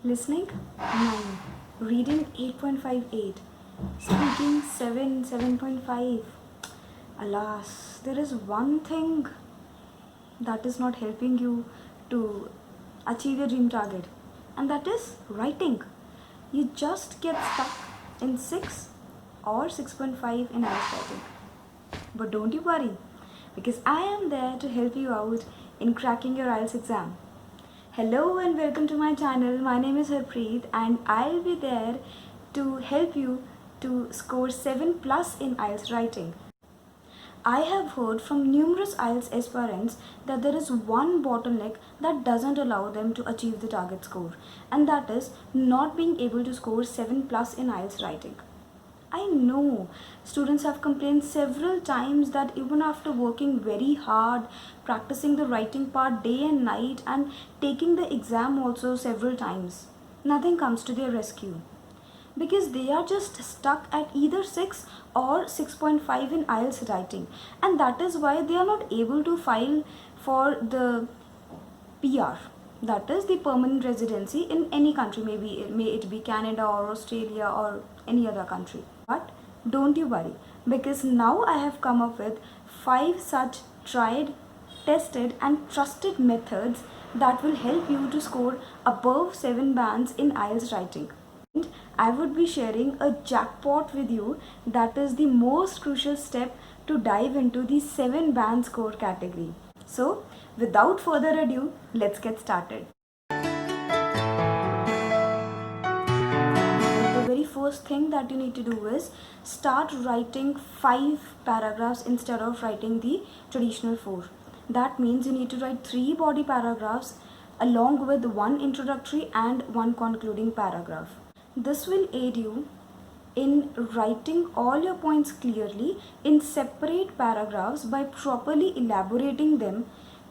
Listening 9, reading 8.58, speaking 7.5. Alas, there is one thing that is not helping you to achieve your dream target, and that is writing. You just get stuck in 6 or 6.5 in IELTS writing. But don't you worry, because I am there to help you out in cracking your IELTS exam. Hello and welcome to my channel. My name is Harpreet and I'll be there to help you to score 7 plus in IELTS writing. I have heard from numerous IELTS aspirants that there is one bottleneck that doesn't allow them to achieve the target score, and that is not being able to score 7 plus in IELTS writing. I know students have complained several times that even after working very hard, practicing the writing part day and night, and taking the exam also several times, nothing comes to their rescue. Because they are just stuck at either 6 or 6.5 in IELTS writing, and that is why they are not able to file for the PR, that is the permanent residency in any country, may it be Canada or Australia or any other country. But don't you worry, because now I have come up with 5 such tried, tested and trusted methods that will help you to score above 7 bands in IELTS writing. And I would be sharing a jackpot with you that is the most crucial step to dive into the 7 band score category. So, without further ado, let's get started. The very first thing that you need to do is start writing 5 paragraphs instead of writing the traditional 4. That means you need to write 3 body paragraphs along with 1 introductory and 1 concluding paragraph. This will aid you in writing all your points clearly in separate paragraphs by properly elaborating them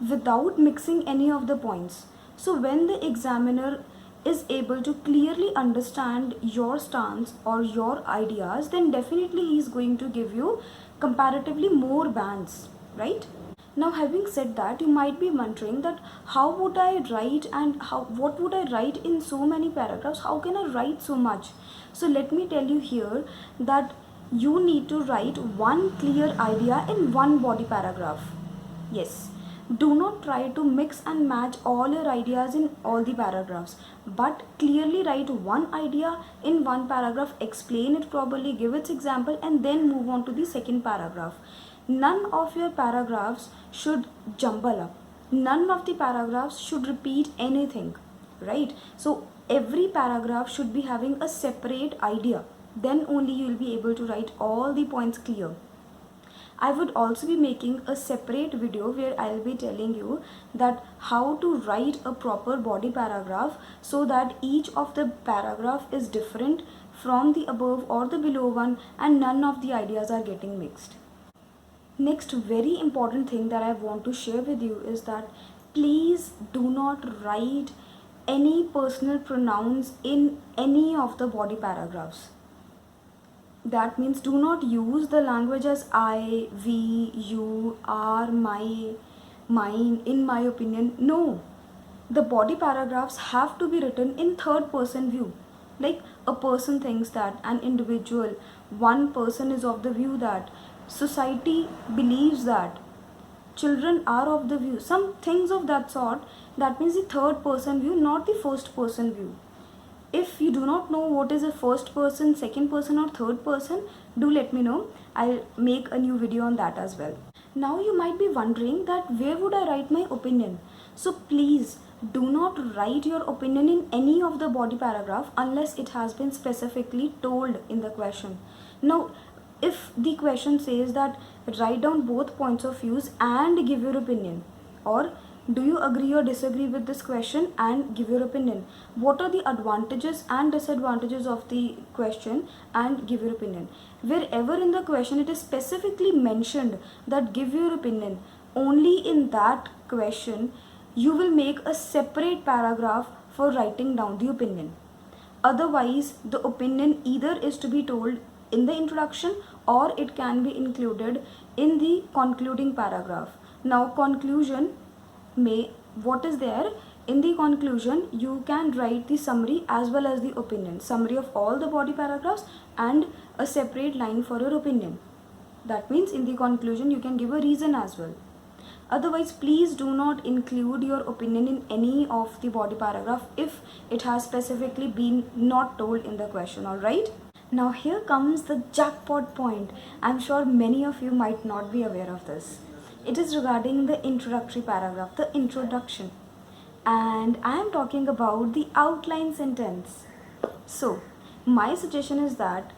without mixing any of the points. So when the examiner is able to clearly understand your stance or your ideas, then definitely he is going to give you comparatively more bands, right? Now, having said that, you might be wondering that how would I write and what would I write in so many paragraphs? How can I write so much? So let me tell you here that you need to write one clear idea in one body paragraph. Yes, do not try to mix and match all your ideas in all the paragraphs, but clearly write one idea in one paragraph, explain it properly, give its example, and then move on to the second paragraph. None of your paragraphs should jumble up. None of the paragraphs should repeat anything, right? So every paragraph should be having a separate idea. Then only you will be able to write all the points clear. I would also be making a separate video where I'll be telling you that how to write a proper body paragraph so that each of the paragraph is different from the above or the below one and none of the ideas are getting mixed. Next very important thing that I want to share with you is that please do not write any personal pronouns in any of the body paragraphs. That means do not use the language as I, we, you, our, my, mine, in my opinion. No. The body paragraphs have to be written in third person view. Like a person thinks that, an individual, one person is of the view that, society believes that, children are of the view, some things of that sort. That means the third person view, not the first person view. If you do not know what is a first person, second person or third person, do let me know. I'll make a new video on that as well. Now you might be wondering that where would I write my opinion? So please do not write your opinion in any of the body paragraph unless it has been specifically told in the question. Now, if the question says that write down both points of views and give your opinion, or do you agree or disagree with this question and give your opinion, what are the advantages and disadvantages of the question and give your opinion. Wherever in the question it is specifically mentioned that give your opinion, only in that question you will make a separate paragraph for writing down the opinion. Otherwise, the opinion either is to be told in the introduction or it can be included in the concluding paragraph. Now, conclusion may, what is there, In the conclusion, you can write the summary as well as the opinion. Summary of all the body paragraphs and a separate line for your opinion. That means in the conclusion, you can give a reason as well. Otherwise, please do not include your opinion in any of the body paragraph if it has specifically been not told in the question, alright? Now here comes the jackpot point. I'm sure many of you might not be aware of this. It is regarding the introductory paragraph, the introduction. And I am talking about the outline sentence. So, my suggestion is that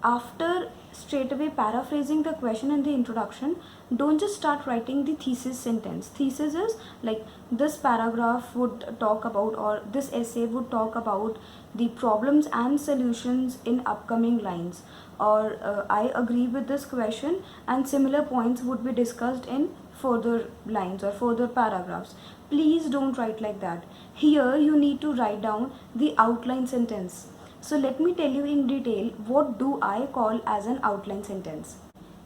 after straight away paraphrasing the question in the introduction, don't just start writing the thesis sentence. Thesis is like this paragraph would talk about, or this essay would talk about the problems and solutions in upcoming lines, or I agree with this question and similar points would be discussed in further lines or further paragraphs. Please don't write like that. Here you need to write down the outline sentence. So let me tell you in detail what do I call as an outline sentence.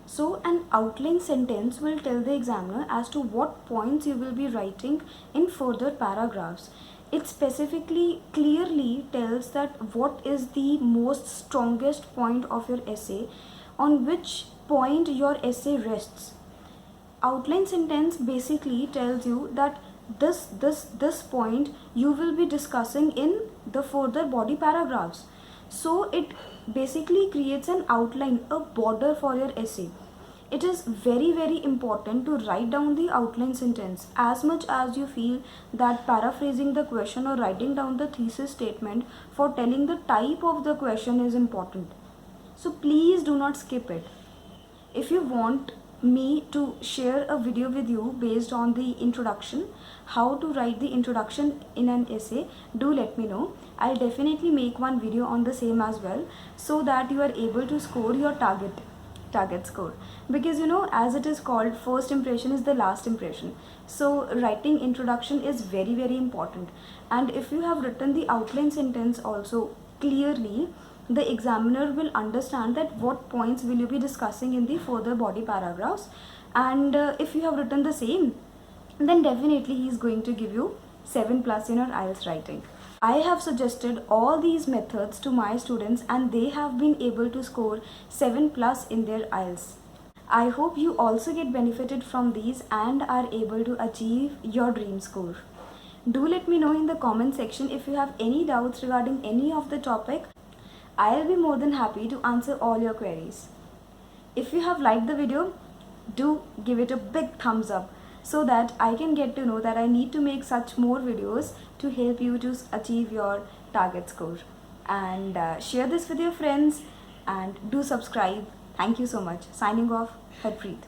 So an outline sentence will tell the examiner as to what points you will be writing in further paragraphs. It specifically clearly tells that what is the most strongest point of your essay, on which point your essay rests. Outline sentence basically tells you that this point you will be discussing in the further body paragraphs. So it basically creates an outline, a border for your essay. It is very important to write down the outline sentence as much as you feel that paraphrasing the question or writing down the thesis statement for telling the type of the question is important. So please do not skip it. If you want me to share a video with you based on the introduction, how to write the introduction in an essay, do let me know. I'll definitely make one video on the same as well, so that you are able to score your target score. Because as it is called, first impression is the last impression. So writing introduction is very important. And if you have written the outline sentence also clearly, the examiner will understand that what points will you be discussing in the further body paragraphs. And if you have written the same, then definitely he is going to give you 7+ in your IELTS writing. I have suggested all these methods to my students and they have been able to score 7+ in their IELTS. I hope you also get benefited from these and are able to achieve your dream score. Do let me know in the comment section if you have any doubts regarding any of the topic. I'll be more than happy to answer all your queries. If you have liked the video, do give it a big thumbs up so that I can get to know that I need to make such more videos to help you to achieve your target score. And share this with your friends and do subscribe. Thank you so much. Signing off, Harpreet.